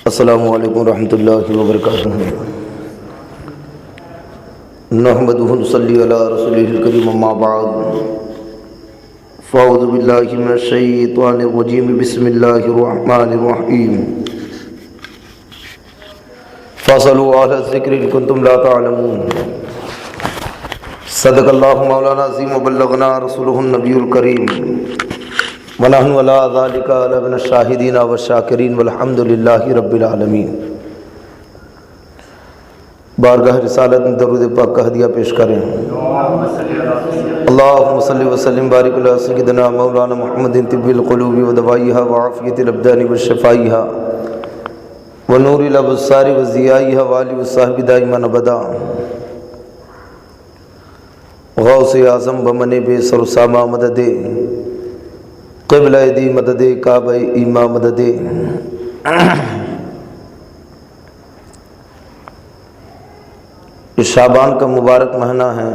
السلام علیکم ورحمۃ اللہ وبرکاتہ۔ نحمدہ ونصلی علی رسولہ الکریم، اما بعد فاعوذ باللہ من الشیطان الرجیم، بسم اللہ الرحمن الرحیم۔ فاسألوا اہل الذکر ان کنتم لا تعلمون۔ صدق اللہ مولانا عظیم وبلغنا رسولہ النبی الکریم، ونحن علی ذلک لمن الشاہدین والشاکرین والحمد للہ رب العالمین۔ بارگاہ رسالت میں درود پاک کا ہدیہ پیش کریں۔ اللہم صلی وسلم بارک علی سیدنا مولانا محمد طب القلوب ودوائیہا وعافیت الابدان وشفائیہا ونور الابصار وضیائیہا وآلہ وصحبہ دائما ابدا۔ غوث اعظم بمن بے سر ساما مدد، قبلہ دی مدد، کعبہ ایما مدد۔ شعبان کا مبارک مہینہ ہے۔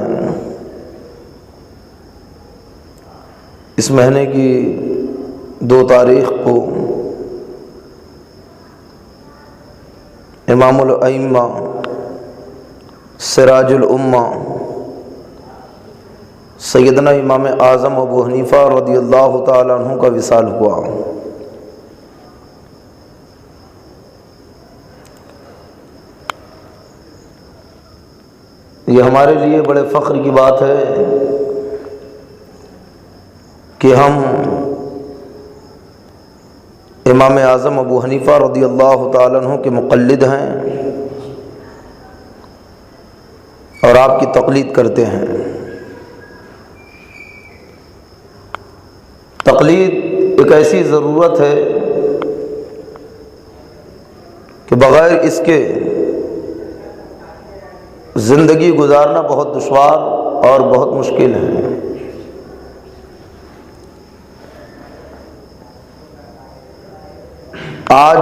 اس مہینے کی 2 تاریخ کو امام الائمہ سراج الامہ سیدنا امام اعظم ابو حنیفہ رضی اللہ تعالیٰ عنہ کا وصال ہوا۔ یہ ہمارے لیے بڑے فخر کی بات ہے کہ ہم امام اعظم ابو حنیفہ رضی اللہ تعالیٰ عنہ کے مقلد ہیں اور آپ کی تقلید کرتے ہیں۔ تقلید ایک ایسی ضرورت ہے کہ بغیر اس کے زندگی گزارنا بہت دشوار اور بہت مشکل ہے۔ آج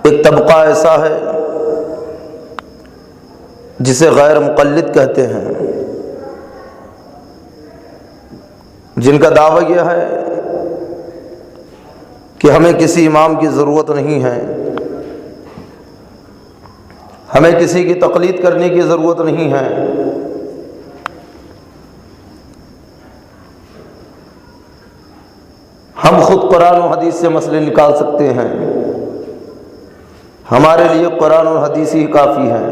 ایک طبقہ ایسا ہے جسے غیر مقلد کہتے ہیں، جن کا دعویٰ یہ ہے کہ ہمیں کسی امام کی ضرورت نہیں ہے، ہمیں کسی کی تقلید کرنے کی ضرورت نہیں ہے۔ ہم خود قرآن و حدیث سے مسئلے نکال سکتے ہیں، ہمارے لیے قرآن اور حدیث ہی کافی ہے۔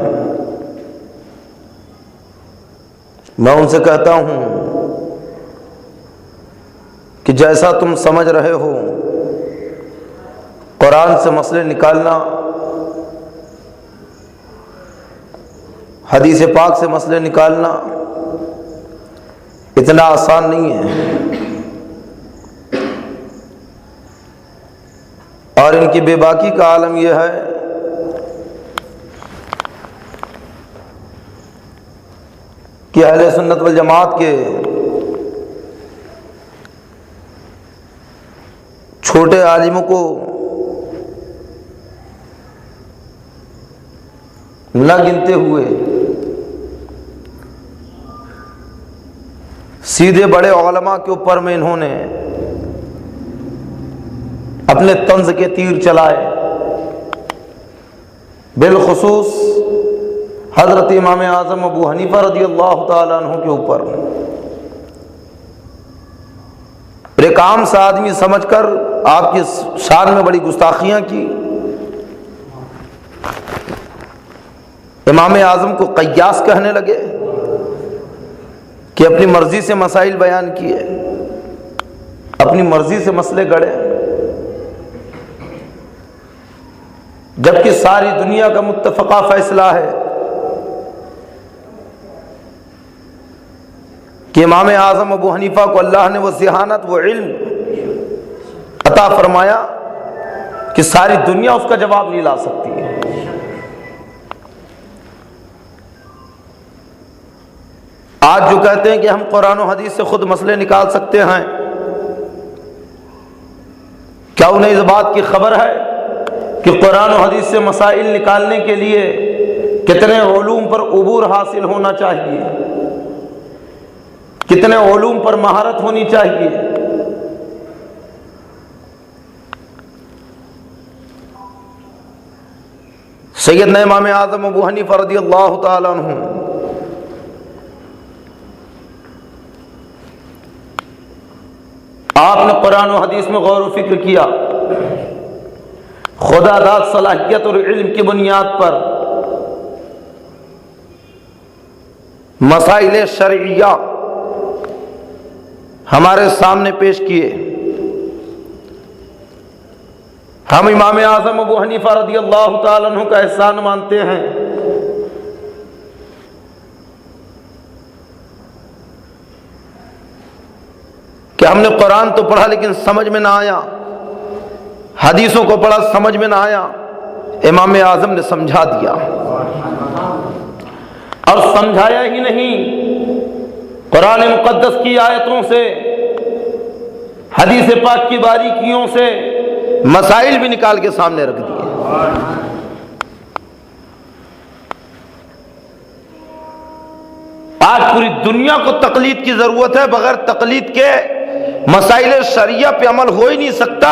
میں ان سے کہتا ہوں کہ جیسا تم سمجھ رہے ہو قرآن سے مسئلے نکالنا، حدیث پاک سے مسئلے نکالنا اتنا آسان نہیں ہے، اور ان کی بے باکی کا عالم یہ ہے کہ اہل سنت والجماعت کے چھوٹے عالموں کو نہ گنتے ہوئے سیدھے بڑے علماء کے اوپر میں انہوں نے اپنے طنز کے تیر چلائے، بالخصوص حضرت امام اعظم ابو حنیفہ رضی اللہ تعالیٰ عنہ کے اوپر۔ ایک عام سا آدمی سمجھ کر آپ کی شان میں بڑی گستاخیاں کی، امام اعظم کو قیاس کہنے لگے کہ اپنی مرضی سے مسائل بیان کیے، اپنی مرضی سے مسئلے گڑے، جبکہ ساری دنیا کا متفقہ فیصلہ ہے کہ امام اعظم ابو حنیفہ کو اللہ نے وہ ذہانت، وہ علم عطا فرمایا کہ ساری دنیا اس کا جواب نہیں لا سکتی ہے۔ آج جو کہتے ہیں کہ ہم قرآن و حدیث سے خود مسئلے نکال سکتے ہیں، کیا انہیں اس بات کی خبر ہے کہ قرآن و حدیث سے مسائل نکالنے کے لیے کتنے علوم پر عبور حاصل ہونا چاہیے، کتنے علوم پر مہارت ہونی چاہیے؟ سیدنا امام اعظم ابو حنیفہ رضی اللہ تعالیٰ عنہ آپ نے قرآن و حدیث میں غور و فکر کیا، خدا داد صلاحیت اور علم کی بنیاد پر مسائل شرعیہ ہمارے سامنے پیش کیے۔ ہم امام اعظم ابو حنیفہ رضی اللہ تعالیٰ عنہ کا احسان مانتے ہیں کہ ہم نے قرآن تو پڑھا لیکن سمجھ میں نہ آیا، حدیثوں کو پڑھا سمجھ میں نہ آیا، امام اعظم نے سمجھا دیا، اور سمجھایا ہی نہیں، قرآن مقدس کی آیتوں سے، حدیث پاک کی باریکیوں سے مسائل بھی نکال کے سامنے رکھ دیے۔ آج پوری دنیا کو تقلید کی ضرورت ہے، بغیر تقلید کے مسائل شرعیہ پہ عمل ہو ہی نہیں سکتا۔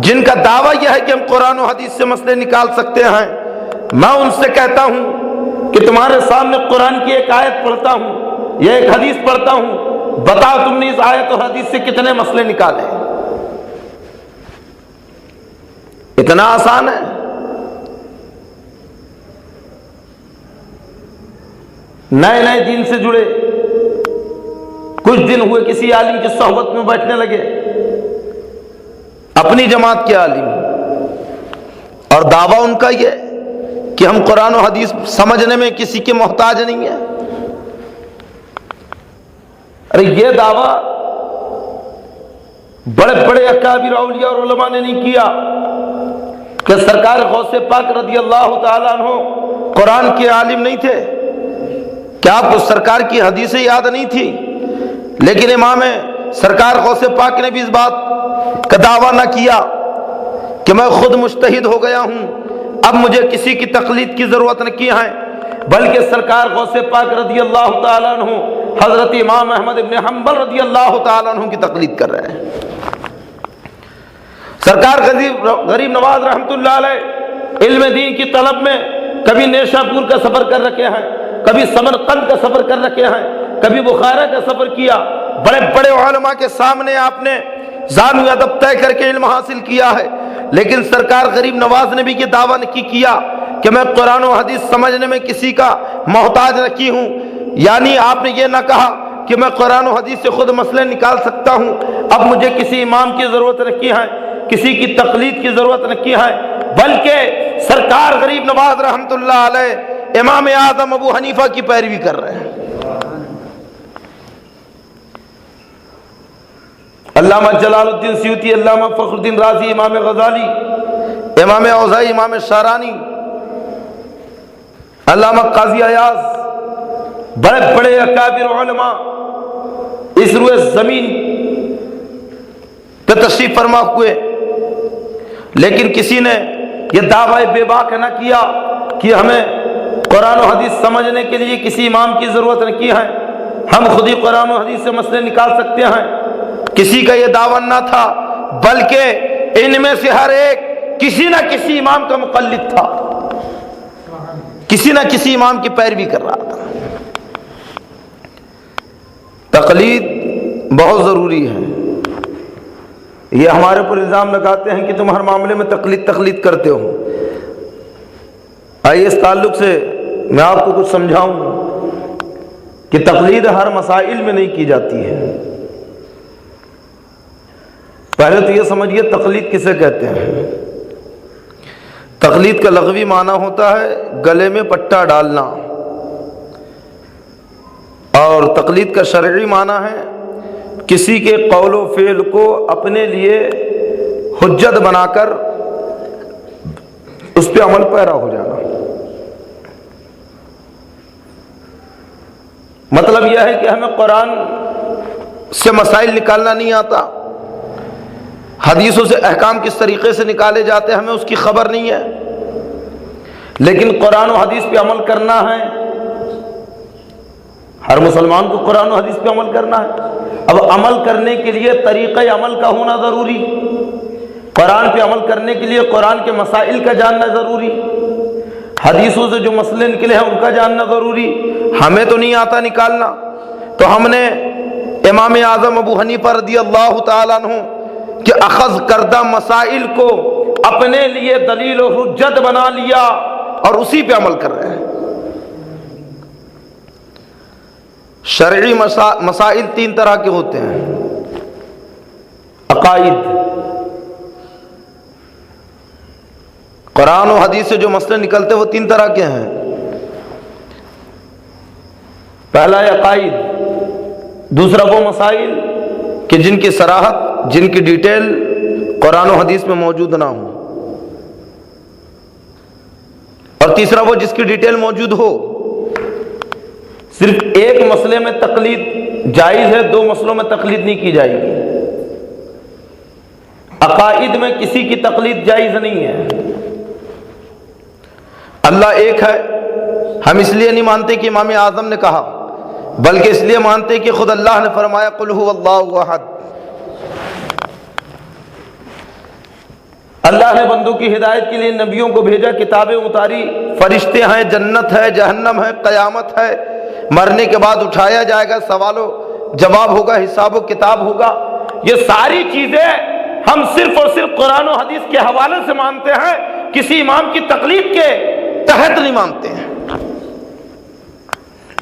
جن کا دعویٰ یہ ہے کہ ہم قرآن و حدیث سے مسئلے نکال سکتے ہیں، میں ان سے کہتا ہوں کہ تمہارے سامنے قرآن کی ایک آیت پڑھتا ہوں یا ایک حدیث پڑھتا ہوں، بتاؤ تم نے اس آیت اور حدیث سے کتنے مسئلے نکالے؟ اتنا آسان ہے؟ نئے نئے دین سے جڑے، کچھ دن ہوئے کسی عالم کی صحبت میں بیٹھنے لگے، اپنی جماعت کے عالم، اور دعویٰ ان کا یہ کہ ہم قرآن و حدیث سمجھنے میں کسی کے محتاج نہیں ہیں۔ ارے یہ دعویٰ بڑے بڑے اکابر اولیاء اور علماء نے نہیں کیا کہ سرکار غوث پاک رضی اللہ تعالیٰ عنہ قرآن کے عالم نہیں تھے؟ کیا آپ کو سرکار کی حدیثیں یاد نہیں تھی؟ لیکن امام سرکار غوث پاک نے بھی اس بات کا دعویٰ نہ کیا کہ میں خود مجتہد ہو گیا ہوں، اب مجھے کسی کی تقلید کی ضرورت نہ کی ہے، بلکہ سرکار غوث پاک رضی اللہ تعالیٰ عنہ حضرت امام احمد ابن حنبل رضی اللہ تعالیٰ عنہ کی تقلید کر رہے ہیں۔ سرکار غریب نواز رحمۃ اللہ علیہ علم دین کی طلب میں کبھی نیشا پور کا سفر کر رکھے ہیں، کبھی سمرقند کا سفر کر رکھے ہیں، کبھی بخارا کا سفر کیا، بڑے بڑے علماء کے سامنے آپ نے زانو ادب طے کر کے علم حاصل کیا ہے، لیکن سرکار غریب نواز نے بھی یہ دعویٰ نہیں کیا کہ میں قرآن و حدیث سمجھنے میں کسی کا محتاج نہ کی ہوں، یعنی آپ نے یہ نہ کہا کہ میں قرآن و حدیث سے خود مسئلے نکال سکتا ہوں، اب مجھے کسی امام کی ضرورت نہ کی ہے، کسی کی تقلید کی ضرورت نہ کی ہے، بلکہ سرکار غریب نواز رحمۃ اللہ علیہ امام اعظم ابو حنیفہ کی پیروی کر رہے ہیں۔ علامہ جلال الدین سیوطی، علامہ فخر الدین رازی، امام غزالی، امام اوزاعی، امام شارانی، علامہ قاضی ایاز، بڑے بڑے اکابر علماء اس روئے زمین پہ تشریف فرما ہوئے، لیکن کسی نے یہ دعوی بے باک نہ کیا کہ ہمیں قرآن و حدیث سمجھنے کے لیے کسی امام کی ضرورت نہ کی ہے، ہم خود ہی قرآن و حدیث سے مسئلے نکال سکتے ہیں۔ کسی کا یہ دعویٰ نہ تھا، بلکہ ان میں سے ہر ایک کسی نہ کسی امام کا مقلد تھا، کسی نہ کسی امام کی پیروی کر رہا تھا۔ تقلید بہت ضروری ہے۔ یہ ہمارے پر الزام لگاتے ہیں کہ تم ہر معاملے میں تقلید کرتے ہو۔ آئیے اس تعلق سے میں آپ کو کچھ سمجھاؤں کہ تقلید ہر مسائل میں نہیں کی جاتی ہے۔ پہلے تو یہ سمجھیے تقلید کسے کہتے ہیں۔ تقلید کا لغوی معنی ہوتا ہے گلے میں پٹا ڈالنا، اور تقلید کا شرعی معنی ہے کسی کے قول و فعل کو اپنے لیے حجت بنا کر اس پہ عمل پیرا ہو جانا۔ مطلب یہ ہے کہ ہمیں قرآن سے مسائل نکالنا نہیں آتا، حدیثوں سے احکام کس طریقے سے نکالے جاتے ہیں ہمیں اس کی خبر نہیں ہے، لیکن قرآن و حدیث پہ عمل کرنا ہے۔ ہر مسلمان کو قرآن و حدیث پہ عمل کرنا ہے۔ اب عمل کرنے کے لیے طریقہ عمل کا ہونا ضروری، قرآن پہ عمل کرنے کے لیے قرآن کے مسائل کا جاننا ضروری، حدیثوں سے جو مسئلے نکلے ہیں ان کا جاننا ضروری، ہمیں تو نہیں آتا نکالنا، تو ہم نے امام اعظم ابو حنیفہ رضی اللہ تعالیٰ عنہ کہ اخذ کردہ مسائل کو اپنے لیے دلیل و حجت بنا لیا اور اسی پہ عمل کر رہے ہیں۔ شرعی مسائل تین طرح کے ہوتے ہیں۔ عقائد، قرآن و حدیث سے جو مسئلے نکلتے وہ تین طرح کے ہیں۔ پہلا ہے عقائد، دوسرا وہ مسائل کہ جن کی صراحت، جن کی ڈیٹیل قرآن و حدیث میں موجود نہ ہو، اور تیسرا وہ جس کی ڈیٹیل موجود ہو۔ صرف ایک مسئلے میں تقلید جائز ہے، دو مسئلوں میں تقلید نہیں کی جائے گی۔ عقائد میں کسی کی تقلید جائز نہیں ہے۔ اللہ ایک ہے، ہم اس لیے نہیں مانتے کہ امام اعظم نے کہا، بلکہ اس لیے مانتے کہ خود اللہ نے فرمایا قل هو اللہ احد۔ اللہ نے بندوں کی ہدایت کے لیے نبیوں کو بھیجا، کتابیں اتاری، فرشتے ہیں، جنت ہے، جہنم ہے، قیامت ہے، مرنے کے بعد اٹھایا جائے گا، سوال و جواب ہوگا، حساب و کتاب ہوگا۔ یہ ساری چیزیں ہم صرف اور صرف قرآن و حدیث کے حوالے سے مانتے ہیں، کسی امام کی تقلید کے تحت نہیں مانتے ہیں۔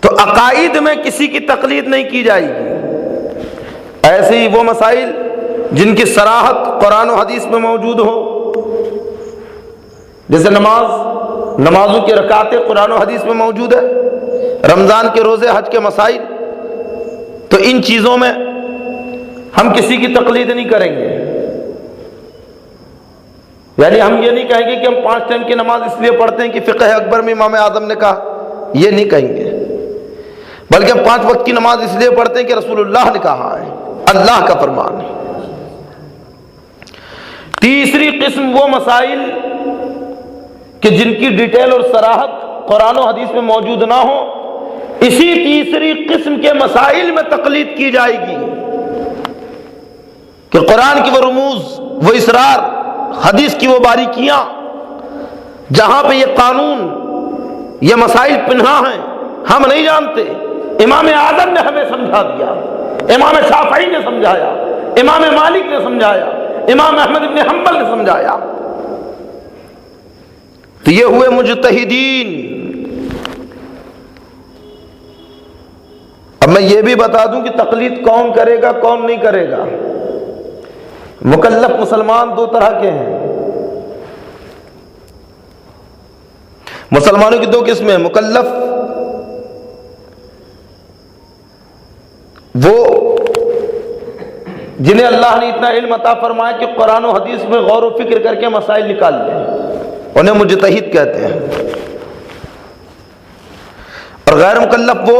تو عقائد میں کسی کی تقلید نہیں کی جائے گی۔ ایسے ہی وہ مسائل جن کی صراحت قرآن و حدیث میں موجود ہو، جیسے نمازوں کی رکعتیں قرآن و حدیث میں موجود ہے، رمضان کے روزے، حج کے مسائل، تو ان چیزوں میں ہم کسی کی تقلید نہیں کریں گے۔ یعنی ہم یہ نہیں کہیں گے کہ ہم 5 ٹائم کی نماز اس لیے پڑھتے ہیں کہ فقہ اکبر میں امام اعظم نے کہا، یہ نہیں کہیں گے، بلکہ ہم 5 وقت کی نماز اس لیے پڑھتے ہیں کہ رسول اللہ نے کہا ہے، اللہ کا فرمان ہے۔ تیسری قسم وہ مسائل کہ جن کی ڈیٹیل اور صراحت قرآن و حدیث میں موجود نہ ہو، اسی تیسری قسم کے مسائل میں تقلید کی جائے گی کہ قرآن کی وہ رموز، وہ اسرار، حدیث کی وہ باریکیاں، جہاں پہ یہ قانون، یہ مسائل پنہا ہیں، ہم نہیں جانتے، امام اعظم نے ہمیں سمجھا دیا، امام شافعی نے سمجھایا، امام مالک نے سمجھایا، امام احمد بن حنبل نے سمجھایا، تو یہ ہوئے مجتہدین۔ اب میں یہ بھی بتا دوں کہ تقلید کون کرے گا، کون نہیں کرے گا۔ مکلف مسلمان 2 طرح کے ہیں۔ مسلمانوں کی 2 قسمیں ہیں۔ مکلف وہ جنہیں اللہ نے اتنا علم عطا فرمایا کہ قرآن و حدیث میں غور و فکر کر کے مسائل نکال لیں، انہیں مجتہد کہتے ہیں۔ اور غیر مکلف وہ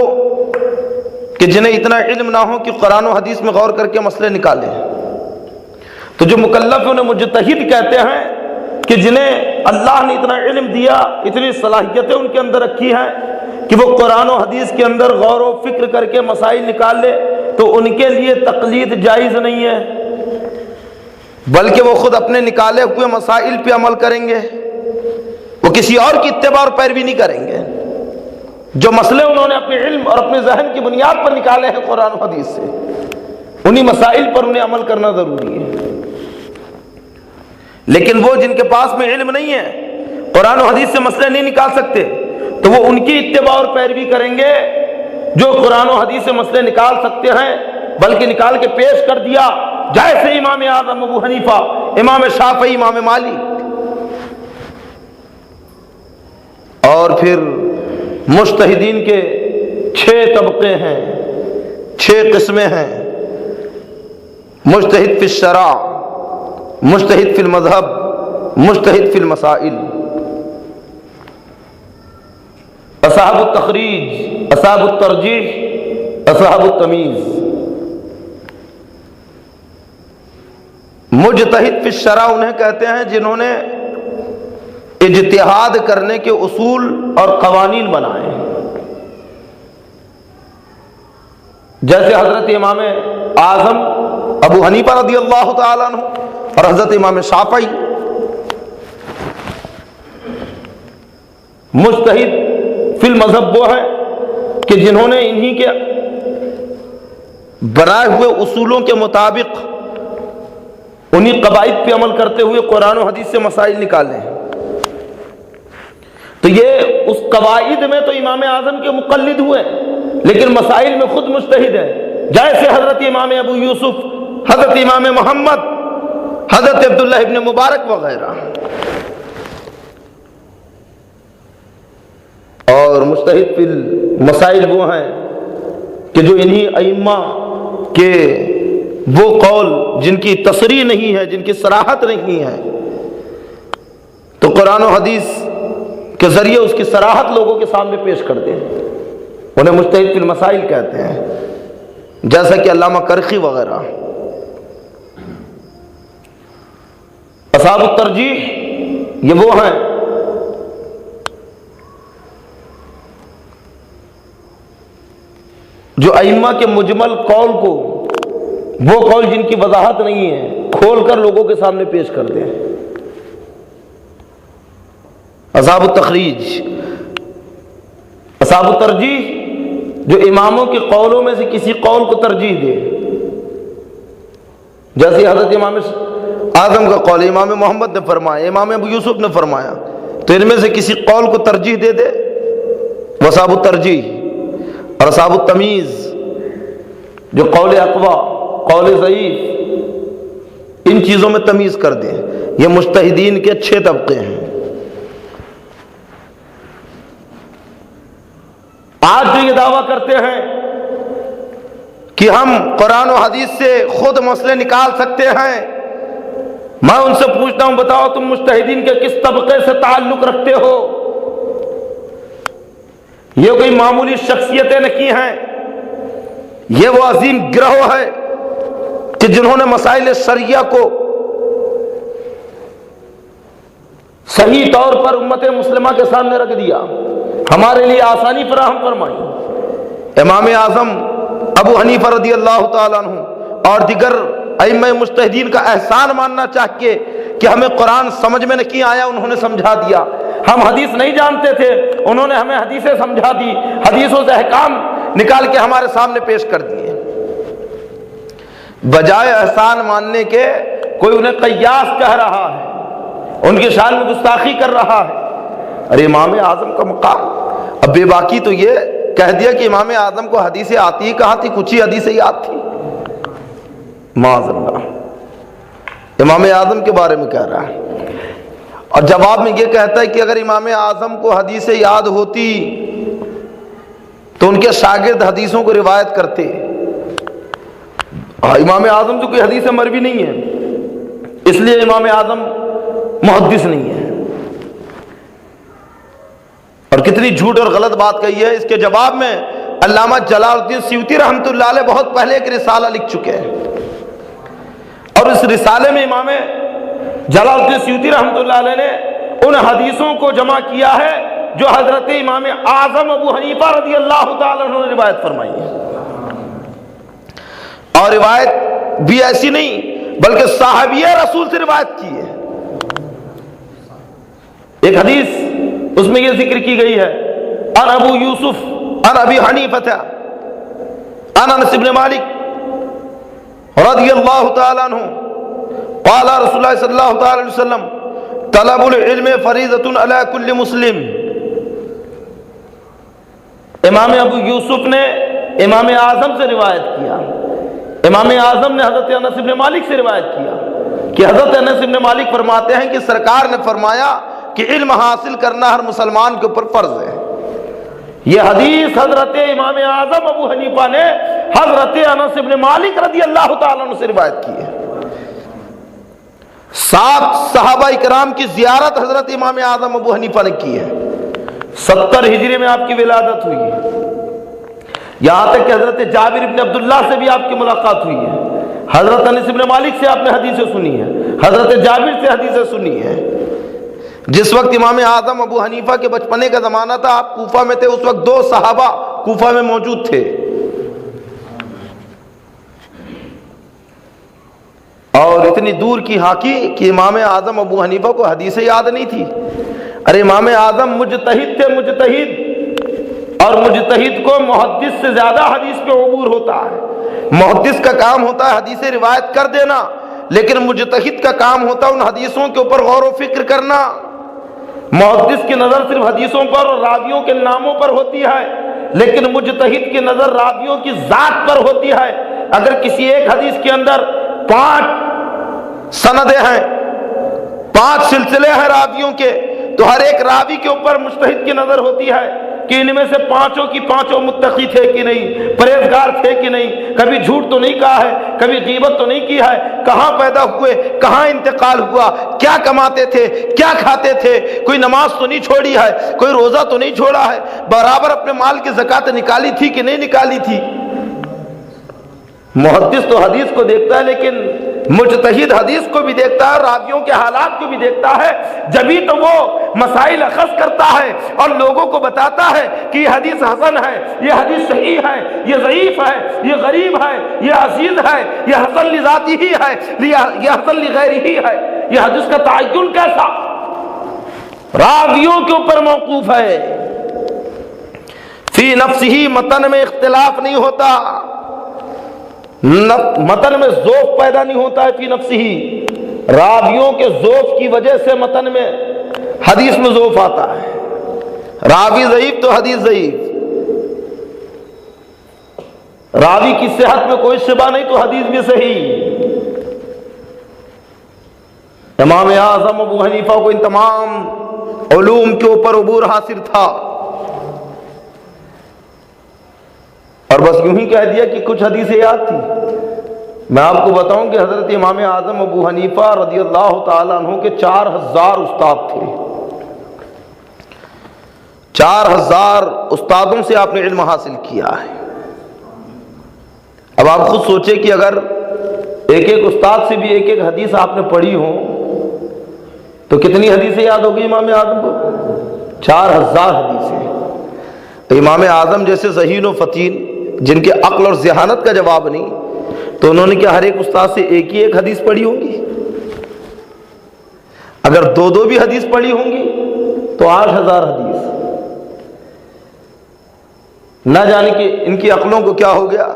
کہ جنہیں اتنا علم نہ ہو کہ قرآن و حدیث میں غور کر کے مسئلے نکالیں۔ تو جو مکلف ہیں انہیں مجتہد کہتے ہیں کہ جنہیں اللہ نے اتنا علم دیا، اتنی صلاحیتیں ان کے اندر رکھی ہیں کہ وہ قرآن و حدیث کے اندر غور و فکر کر کے مسائل نکال لے، تو ان کے لیے تقلید جائز نہیں ہے، بلکہ وہ خود اپنے نکالے ہوئے مسائل پہ عمل کریں گے، وہ کسی اور کی اتباع اور پیروی نہیں کریں گے۔ جو مسئلے انہوں نے اپنے علم اور اپنے ذہن کی بنیاد پر نکالے ہیں قرآن و حدیث سے، انہی مسائل پر انہیں عمل کرنا ضروری ہے۔ لیکن وہ جن کے پاس میں علم نہیں ہے، قرآن و حدیث سے مسئلے نہیں نکال سکتے، تو وہ ان کی اتباع اور پیروی کریں گے جو قرآن و حدیث سے مسئلے نکال سکتے ہیں، بلکہ نکال کے پیش کر دیا، جیسے امام اعظم ابو حنیفہ، امام شافعی، امام مالک۔ اور پھر مجتہدین کے 6 طبقے ہیں، 6 قسمیں ہیں۔ مجتہد فی الشرع، مجتہد فی المذہب، مجتہد فی المسائل، اصحاب التخریج، اصحاب الترجیح، اصحاب التمیز۔ مجتہد فی الشرع انہیں کہتے ہیں جنہوں نے اجتہاد کرنے کے اصول اور قوانین بنائے، جیسے حضرت امام اعظم ابو حنیفہ رضی اللہ تعالیٰ عنہ اور حضرت امام شافعی۔ مجتہد فی المذہب وہ ہے کہ جنہوں نے انہی کے بنائے ہوئے اصولوں کے مطابق انہی قواعد پہ عمل کرتے ہوئے قرآن و حدیث سے مسائل نکالے ہیں۔ تو یہ اس قواعد میں تو امام اعظم کے مقلد ہوئے، لیکن مسائل میں خود مجتہد ہے، جیسے حضرت امام ابو یوسف، حضرت امام محمد، حضرت عبداللہ ابن مبارک وغیرہ۔ اور مجتہد فی المسائل وہ ہیں کہ جو انہی ائمہ کے وہ قول جن کی تصریح نہیں ہے، جن کی صراحت نہیں ہے، تو قرآن و حدیث کے ذریعے اس کی صراحت لوگوں کے سامنے پیش کرتے ہیں، انہیں مجتہد فی المسائل کہتے ہیں، جیسا کہ علامہ کرخی وغیرہ۔ اصحاب الترجیح یہ وہ ہیں جو ائمہ کے مجمل قول کو، وہ قول جن کی وضاحت نہیں ہے، کھول کر لوگوں کے سامنے پیش کرتے ہیں۔ اصحاب التخریج، اصحاب الترجیح جو اماموں کے قولوں میں سے کسی قول کو ترجیح دے، جیسے حضرت امام اعظم کا قول امام محمد نے فرمایا، امام ابو یوسف نے فرمایا، تو ان میں سے کسی قول کو ترجیح دے دے، وہ اصحاب الترجیح۔ اور اصحاب التمیز جو قول اقوی، قول ضعیف، ان چیزوں میں تمیز کر دیں، یہ مجتہدین کے 6 طبقے ہیں۔ آج جو یہ دعویٰ کرتے ہیں کہ ہم قرآن و حدیث سے خود مسئلے نکال سکتے ہیں، میں ان سے پوچھتا ہوں بتاؤ تم مجتہدین کے کس طبقے سے تعلق رکھتے ہو؟ یہ کوئی معمولی شخصیتیں نہیں ہیں، یہ وہ عظیم گروہ ہے کہ جنہوں نے مسائل شرعیہ کو صحیح طور پر امت مسلمہ کے سامنے رکھ دیا، ہمارے لیے آسانی فراہم فرمائی۔ امام اعظم ابو حنیفہ رضی اللہ تعالیٰ عنہ اور دیگر ائمہ مجتہدین کا احسان ماننا چاہیے کہ ہمیں قرآن سمجھ میں نہیں آیا، انہوں نے سمجھا دیا۔ ہم حدیث نہیں جانتے تھے، انہوں نے ہمیں حدیثیں سمجھا دی، حدیثوں سے احکام نکال کے ہمارے سامنے پیش کر دیے۔ بجائے احسان ماننے کے کوئی انہیں قیاس کہہ رہا ہے، ان کی شان میں گستاخی کر رہا ہے۔ ارے امام اعظم کا مقام، اب بے باکی تو یہ کہہ دیا کہ امام اعظم کو حدیثیں آتی کہاں تھی، کچھ ہی حدیثیں یاد تھی، معاذ اللہ۔ امام اعظم کے بارے میں کہہ رہا ہے، اور جواب میں یہ کہتا ہے کہ اگر امام اعظم کو حدیثیں یاد ہوتی تو ان کے شاگرد حدیثوں کو روایت کرتے۔ امام اعظم تو کوئی حدیث مروی نہیں ہے، اس لیے امام اعظم محدث نہیں ہے۔ اور کتنی جھوٹ اور غلط بات کہی ہے، اس کے جواب میں علامہ جلال الدین سیوطی رحمۃ اللہ علیہ بہت پہلے ایک رسالہ لکھ چکے ہیں، اور اس رسالے میں امام جلال الدین سیوطی رحمۃ اللہ علیہ نے ان حدیثوں کو جمع کیا ہے جو حضرت امام اعظم ابو حنیفہ رضی اللہ تعالیٰ عنہ نے روایت فرمائی ہے، اور روایت بھی ایسی نہیں بلکہ صحابی رسول سے روایت کی ہے۔ ایک حدیث اس میں یہ ذکر کی گئی ہے، ان ابو یوسف ان ابی حنیفہ ان انس بن مالک رضی اللہ تعالیٰ عنہ قال رسول اللہ صلی اللہ تعالی علیہ وسلم طلب العلم فریضۃ علی کل مسلم۔ امام ابو یوسف نے امام اعظم سے روایت کیا، امام اعظم نے حضرت انس بن مالک سے روایت کیا کہ حضرت انس بن مالک فرماتے ہیں کہ سرکار نے فرمایا کہ علم حاصل کرنا ہر مسلمان کے اوپر فرض ہے۔ یہ حدیث حضرت امام اعظم ابو حنیفہ نے حضرت انس بن مالک رضی اللہ تعالیٰ عنہ سے روایت کی ہے۔ 7 صحابہ اکرام کی زیارت حضرت امام اعظم ابو حنیفہ نے کی ہے۔ 70 ہجری میں آپ کی ولادت ہوئی ہے، یہاں تک کہ حضرت جابر بن عبداللہ سے بھی آپ کی ملاقات ہوئی ہے، حضرت انس بن مالک سے آپ نے حدیثیں سنی ہے، حضرت جابر سے حدیثیں سنی ہے۔ جس وقت امام اعظم ابو حنیفہ کے بچپنے کا زمانہ تھا، آپ کوفہ میں تھے، اس وقت 2 صحابہ کوفہ میں موجود تھے، اور اتنی دور کی ہاکی کہ امام اعظم ابو حنیفہ کو حدیثیں یاد نہیں تھی۔ ارے امام اعظم مجتہد تھے، مجتہد، اور مجتہد کو محدث سے زیادہ حدیث پہ عبور ہوتا ہے۔ محدث کا کام ہوتا ہے حدیث روایت کر دینا، لیکن مجتہد کا کام ہوتا ہے ان حدیثوں کے اوپر غور و فکر کرنا۔ محدث کی نظر صرف حدیثوں پر اور راویوں کے ناموں پر ہوتی ہے، لیکن مجتہد کی نظر راویوں کی ذات پر ہوتی ہے۔ اگر کسی ایک حدیث کے اندر 5 سندیں ہیں، 5 سلسلے ہیں راویوں کے، تو ہر ایک راوی کے اوپر مجتہد کی نظر ہوتی ہے کہ ان میں سے 5 کی 5 متقی تھے کہ نہیں، پرہیزگار تھے کہ نہیں، کبھی جھوٹ تو نہیں کہا ہے، کبھی غیبت تو نہیں کی ہے، کہاں پیدا ہوئے، کہاں انتقال ہوا، کیا کماتے تھے، کیا کھاتے تھے، کوئی نماز تو نہیں چھوڑی ہے، کوئی روزہ تو نہیں چھوڑا ہے، برابر اپنے مال کی زکات نکالی تھی کہ نہیں نکالی تھی۔ محدث تو حدیث کو دیکھتا ہے، لیکن مجتہد حدیث کو بھی دیکھتا ہے، راویوں کے حالات کو بھی دیکھتا ہے، جبھی تو وہ مسائل اخذ کرتا ہے اور لوگوں کو بتاتا ہے کہ یہ حدیث حسن ہے، یہ حدیث صحیح ہے، یہ ضعیف ہے، یہ غریب ہے، یہ عزیز ہے، یہ حسن لذاتی ہی ہے، یہ حسن لغیرہ ہی ہے۔ یہ حدیث کا تعین کیسا؟ راویوں کے اوپر موقوف ہے۔ فی نفسہ، متن میں اختلاف نہیں ہوتا، متن میں ذوف پیدا نہیں ہوتا ہے، فی نفسہ ہی راویوں کے ذوف کی وجہ سے متن میں حدیث میں ذوف آتا ہے۔ راوی ضعیف تو حدیث ضعیف، راوی کی صحت میں کوئی شبہ نہیں تو حدیث بھی صحیح۔ امام اعظم ابو حنیفہ کو ان تمام علوم کے اوپر عبور حاصل تھا، اور بس یوں ہی کہہ دیا کہ کچھ حدیثیں یاد تھی۔ میں آپ کو بتاؤں کہ حضرت امام اعظم ابو حنیفہ رضی اللہ تعالیٰ عنہ کے 4000 استاد تھے۔ 4000 استادوں سے آپ نے علم حاصل کیا ہے۔ اب آپ خود سوچیں کہ اگر ایک ایک استاد سے بھی ایک ایک حدیث آپ نے پڑھی ہو تو کتنی حدیثیں یاد ہوگی امام اعظم کو؟ 4000 حدیثیں۔ امام اعظم جیسے ذہین و فتین جن کے عقل اور ذہانت کا جواب نہیں، تو انہوں نے کیا ہر ایک استاد سے ایک ہی ایک حدیث پڑھی ہوں گی؟ اگر 2 بھی حدیث پڑھی ہوں گی تو 8000 حدیث۔ نہ جانے کہ ان کی عقلوں کو کیا ہو گیا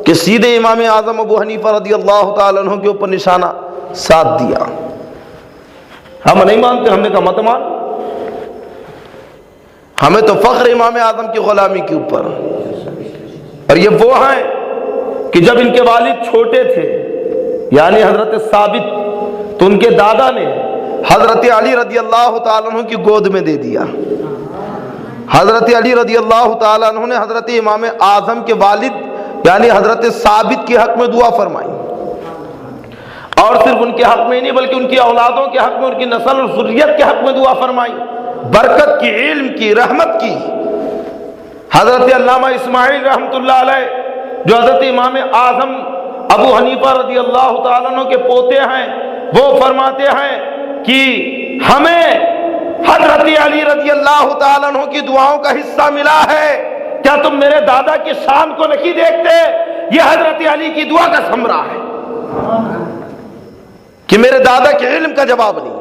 کہ سیدھے امام اعظم ابو حنیفہ رضی اللہ تعالیٰ عنہ کے اوپر نشانہ ساتھ دیا۔ ہم نہیں مانتے، ہم نے کہا مت مان، ہمیں تو فخر امام اعظم کی غلامی کے اوپر۔ اور یہ وہ ہیں کہ جب ان کے والد چھوٹے تھے، یعنی حضرت ثابت، تو ان کے دادا نے حضرت علی رضی اللہ تعالیٰ عنہ کی گود میں دے دیا۔ حضرت علی رضی اللہ تعالیٰ عنہ نے حضرت امام اعظم کے والد یعنی حضرت ثابت کے حق میں دعا فرمائی، اور صرف ان کے حق میں نہیں بلکہ ان کی اولادوں کے حق میں، ان کی نسل اور ذریت کے حق میں دعا فرمائی، برکت کی، علم کی، رحمت کی۔ حضرت علامہ اسماعیل رحمۃ اللہ علیہ جو حضرت امام اعظم ابو حنیفہ رضی اللہ تعالیٰ عنہ کے پوتے ہیں، وہ فرماتے ہیں کہ ہمیں حضرت علی رضی اللہ تعالیٰ عنہ کی دعاؤں کا حصہ ملا ہے، کیا تم میرے دادا کی شان کو نہیں دیکھتے؟ یہ حضرت علی کی دعا کا ثمرہ ہے کہ میرے دادا کے علم کا جواب نہیں ہے۔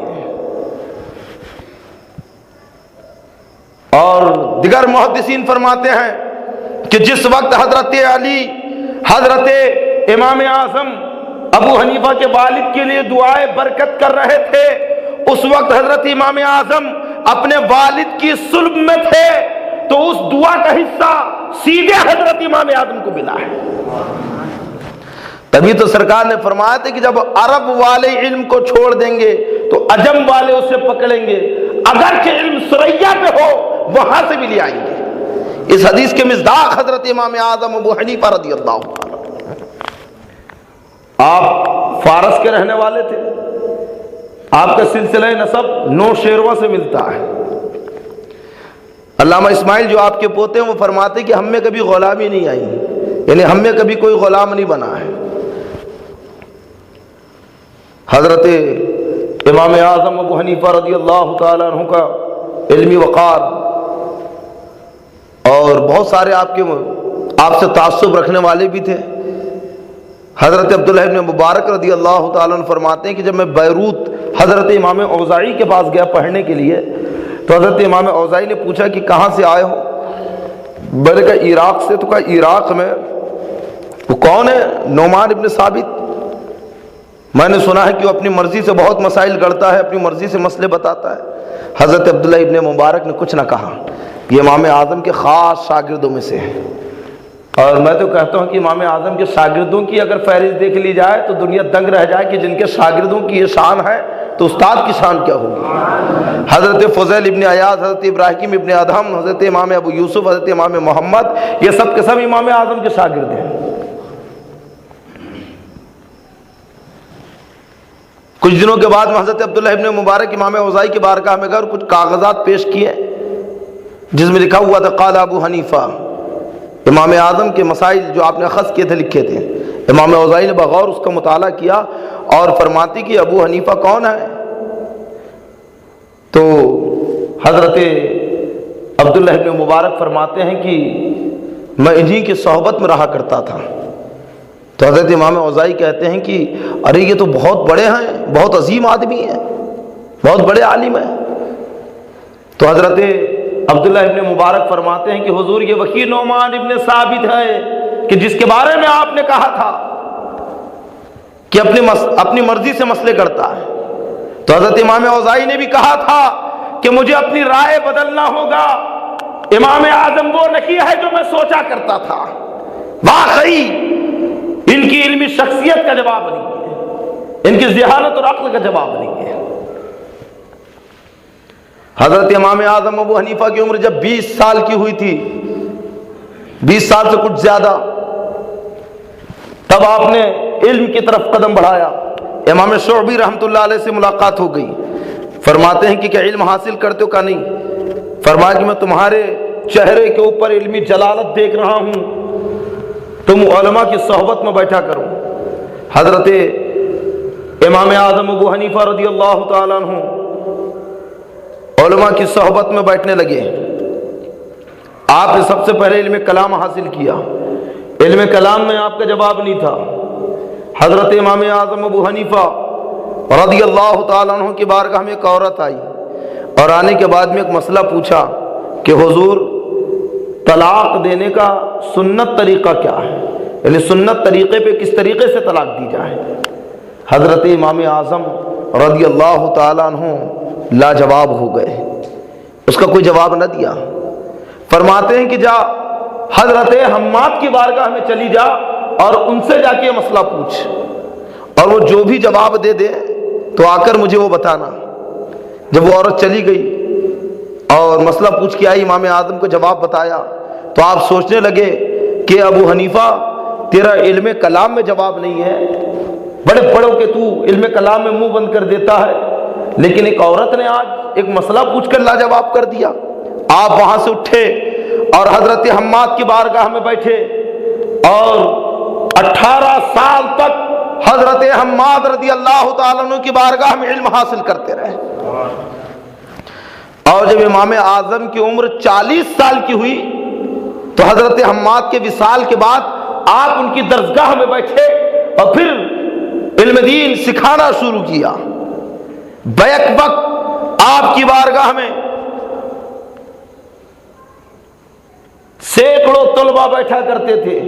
اور دیگر محدثین فرماتے ہیں کہ جس وقت حضرت علی حضرت امام اعظم ابو حنیفہ کے والد کے لیے دعائے برکت کر رہے تھے، اس وقت حضرت امام اعظم اپنے والد کی صلب میں تھے، تو اس دعا کا حصہ سیدھے حضرت امام اعظم کو ملا ہے۔ تبھی تو سرکار نے فرمایا تھا کہ جب عرب والے علم کو چھوڑ دیں گے تو عجم والے اسے پکڑیں گے، اگرچہ علم سریا پہ ہو وہاں سے بھی لے آئیں گے۔ اس حدیث کے مصداق حضرت امام اعظم ابو حنیفہ رضی اللہ عنہ۔ آپ فارس کے رہنے والے تھے، آپ کا سلسلہ نسب 9 شیرواں سے ملتا ہے۔ علامہ اسماعیل جو آپ کے پوتے ہیں وہ فرماتے کہ ہم میں کبھی غلامی نہیں آئی، یعنی ہم میں کبھی کوئی غلام نہیں بنا ہے۔ حضرت امام اعظم ابو حنیفہ رضی اللہ تعالیٰ عنہ کا علمی وقار، اور بہت سارے آپ سے تعصب رکھنے والے بھی تھے۔ حضرت عبداللہ ابن مبارک رضی اللہ تعالیٰ عنہ فرماتے ہیں کہ جب میں بیروت حضرت امام اوزاعی کے پاس گیا پڑھنے کے لیے، تو حضرت امام اوزائی نے پوچھا کہ کہاں سے آئے ہو؟ میں نے کہا عراق سے۔ تو کہا عراق میں وہ کون ہے؟ نعمان ابن ثابت۔ میں نے سنا ہے کہ وہ اپنی مرضی سے بہت مسائل گڑتا ہے، اپنی مرضی سے مسئلے بتاتا ہے۔ حضرت عبداللہ ابن مبارک نے کچھ نہ کہا، یہ امام اعظم کے خاص شاگردوں میں سے ہے۔ اور میں تو کہتا ہوں کہ امام اعظم کے شاگردوں کی اگر فہرست دیکھ لی جائے تو دنیا دنگ رہ جائے کہ جن کے شاگردوں کی یہ شان ہے تو استاد کی شان کیا ہوگی۔ حضرت فضیل ابن عیاض، حضرت ابراہیم ابن ادہم، حضرت امام ابو یوسف، حضرت امام محمد، یہ سب کے سب امام اعظم کے شاگرد ہیں۔ کچھ دنوں کے بعد میں حضرت عبداللہ ابن مبارک امام اوزائی کی بارگاہ میں گئے اور کچھ کاغذات پیش کیے جس میں لکھا ہوا تھا قال ابو حنیفہ، امام اعظم کے مسائل جو آپ نے اخذ کیے تھے لکھے تھے۔ امام اوزائی نے بغور اس کا مطالعہ کیا اور فرماتی کہ ابو حنیفہ کون ہے؟ تو حضرت عبداللہ ابن مبارک فرماتے ہیں کہ میں انہی کی صحبت میں رہا کرتا تھا۔ تو حضرت امام اوزائی کہتے ہیں کہ ارے یہ تو بہت بڑے ہیں، بہت عظیم آدمی ہیں، بہت بڑے عالم ہیں۔ تو حضرت عبداللہ ابن مبارک فرماتے ہیں کہ حضور یہ وہی نعمان ابن ثابت ہے کہ جس کے بارے میں آپ نے کہا تھا کہ اپنی مرضی سے مسئلے کرتا ہے۔ تو حضرت امام اوزائی نے بھی کہا تھا کہ مجھے اپنی رائے بدلنا ہوگا، امام اعظم وہ نہیں ہے جو میں سوچا کرتا تھا۔ واقعی ان کی علمی شخصیت کا جواب نہیں ہے، ان کی ذہانت اور عقل کا جواب نہیں ہے۔ حضرت امام اعظم ابو حنیفہ کی عمر جب 20 سال کی ہوئی تھی، 20 سال سے کچھ زیادہ، تب آپ نے علم کی طرف قدم بڑھایا۔ امام شعبی رحمۃ اللہ علیہ سے ملاقات ہو گئی۔ فرماتے ہیں کہ کیا علم حاصل کرتے ہو؟ کا نہیں۔ فرمایا کہ میں تمہارے چہرے کے اوپر علمی جلالت دیکھ رہا ہوں، تم علماء کی صحبت میں بیٹھا کرو۔ حضرت امام اعظم ابو حنیفہ رضی اللہ تعالیٰ عنہ علماء کی صحبت میں بیٹھنے لگے۔ آپ نے سب سے پہلے علم کلام حاصل کیا۔ علم کلام میں آپ کا جواب نہیں تھا۔ حضرت امام اعظم ابو حنیفہ رضی اللہ تعالیٰ عنہ کی بارگاہ میں ایک عورت آئی اور آنے کے بعد میں ایک مسئلہ پوچھا کہ حضور طلاق دینے کا سنت طریقہ کیا ہے، یعنی سنت طریقے پہ کس طریقے سے طلاق دی جائے۔ حضرت امام اعظم رضی اللہ تعالیٰ عنہ لاجواب ہو گئے، اس کا کوئی جواب نہ دیا۔ فرماتے ہیں کہ جا حضرت حماد کی بارگاہ میں چلی جا اور ان سے جا کے یہ مسئلہ پوچھ، اور وہ جو بھی جواب دے دے تو آ کر مجھے وہ بتانا۔ جب وہ عورت چلی گئی اور مسئلہ پوچھ کے آئی، امام اعظم کو جواب بتایا، تو آپ سوچنے لگے کہ ابو حنیفہ تیرا علم کلام میں جواب نہیں ہے، بڑے پڑھو کہ تو علم کلام میں منہ بند کر دیتا ہے، لیکن ایک عورت نے آج ایک مسئلہ پوچھ کر لاجواب کر دیا۔ آپ وہاں سے اٹھے اور حضرت حماد کی بارگاہ میں بیٹھے اور 18 سال تک حضرت حماد رضی اللہ تعالیٰ عنہ کی بارگاہ میں علم حاصل کرتے رہے۔ اور جب امام اعظم کی عمر 40 سال کی ہوئی تو حضرت حماد کے وصال کے بعد آپ ان کی درسگاہ میں بیٹھے اور پھر علم دین سکھانا شروع کیا۔ بیک وقت آپ کی بارگاہ میں سینکڑوں طلباء بیٹھا کرتے تھے،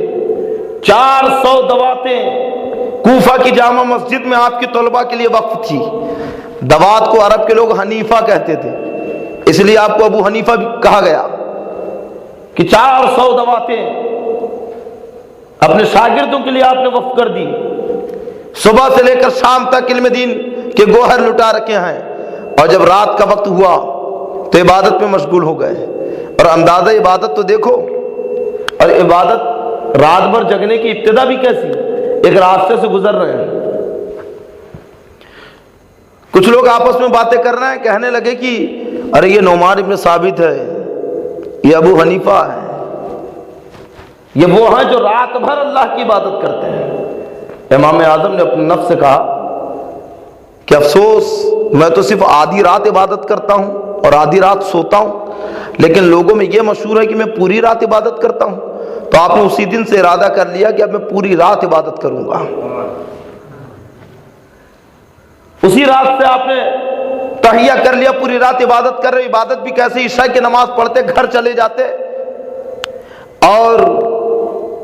400 دواتیں کوفہ کی جامع مسجد میں آپ کی طلباء کے لیے وقف تھی۔ دوات کو عرب کے لوگ حنیفہ کہتے تھے، اس لیے آپ کو ابو حنیفہ بھی کہا گیا کہ 400 دواتیں اپنے شاگردوں کے لیے آپ نے وقف کر دی۔ صبح سے لے کر شام تک علم دین کے گوہر لٹا رکھے ہیں، اور جب رات کا وقت ہوا تو عبادت میں مشغول ہو گئے۔ اور اندازہ عبادت تو دیکھو، اور عبادت رات بھر جگنے کی ابتدا بھی کیسی، ایک راستے سے گزر رہے ہیں۔ کچھ لوگ آپس میں باتیں کر رہے ہیں، کہنے لگے کہ ارے یہ نعمان ابن ثابت ہے، یہ ابو حنیفہ ہے، یہ وہ ہیں جو رات بھر اللہ کی عبادت کرتے ہیں۔ امام اعظم نے اپنے نفس سے کہا کہ افسوس، میں تو صرف آدھی رات عبادت کرتا ہوں اور آدھی رات سوتا ہوں، لیکن لوگوں میں یہ مشہور ہے کہ میں پوری رات عبادت کرتا ہوں۔ تو آپ نے اسی دن سے ارادہ کر لیا کہ اب میں پوری رات عبادت کروں گا۔ اسی رات سے آپ نے تحیہ کر لیا، پوری رات عبادت کر رہے، عبادت بھی کیسے، عشاء کی نماز پڑھتے گھر چلے جاتے، اور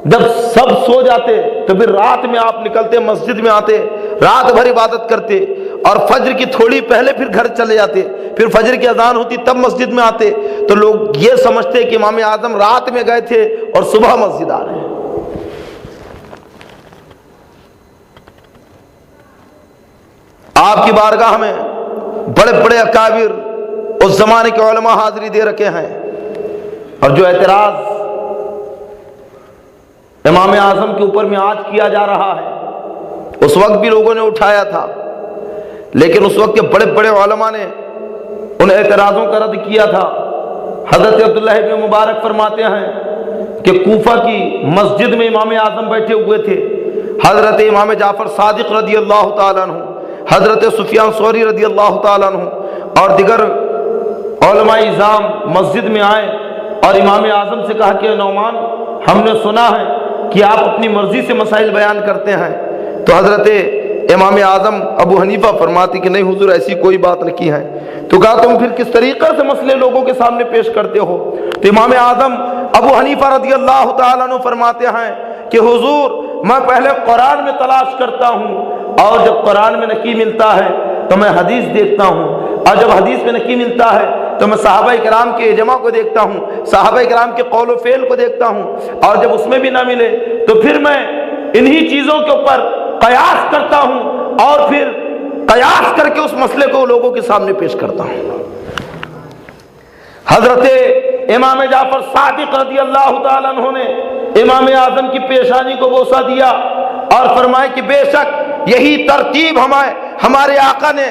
جب سب سو جاتے تو پھر رات میں آپ نکلتے، مسجد میں آتے، رات بھر عبادت کرتے، اور فجر کی تھوڑی پہلے پھر گھر چلے جاتے، پھر فجر کی اذان ہوتی تب مسجد میں آتے، تو لوگ یہ سمجھتے کہ امام اعظم رات میں گئے تھے اور صبح مسجد آ رہے ہیں۔ آپ کی بارگاہ میں بڑے بڑے اکابر اس زمانے کے علماء حاضری دے رکھے ہیں، اور جو اعتراض امام اعظم کے اوپر میں آج کیا جا رہا ہے اس وقت بھی لوگوں نے اٹھایا تھا، لیکن اس وقت کے بڑے بڑے علماء نے ان اعتراضوں کا رد کیا تھا۔ حضرت عبداللہ ابن مبارک فرماتے ہیں کہ کوفہ کی مسجد میں امام اعظم بیٹھے ہوئے تھے، حضرت امام جعفر صادق رضی اللہ تعالیٰ عنہ، حضرت سفیان ثوری رضی اللہ تعالیٰ عنہ اور دیگر علماء اعظام مسجد میں آئے اور امام اعظم سے کہا کہ نعمان، ہم نے سنا ہے کہ آپ اپنی مرضی سے مسائل بیان کرتے ہیں۔ تو حضرت امام اعظم ابو حنیفہ فرماتے کہ نہیں حضور، ایسی کوئی بات نہیں کی ہے۔ تو کہا تم پھر کس طریقے سے مسئلے لوگوں کے سامنے پیش کرتے ہو؟ تو امام اعظم ابو حنیفہ رضی اللہ تعالیٰ عنہ فرماتے ہیں کہ حضور، میں پہلے قرآن میں تلاش کرتا ہوں، اور جب قرآن میں نہیں ملتا ہے تو میں حدیث دیکھتا ہوں، اور جب حدیث میں نہیں ملتا ہے تو میں صحابہ کرام کے اجماع کو دیکھتا ہوں، صحابہ کرام کے قول و فعل کو دیکھتا ہوں، اور جب اس میں بھی نہ ملے تو پھر میں انہی چیزوں کے اوپر قیاس کرتا ہوں، اور پھر قیاس کر کے اس مسئلے کو لوگوں کے سامنے پیش کرتا ہوں۔ حضرت امام جعفر صادق رضی اللہ تعالیٰ عنہ نے امام اعظم کی پیشانی کو بوسہ دیا اور فرمائے کہ بے شک یہی ترتیب ہمارے آقا نے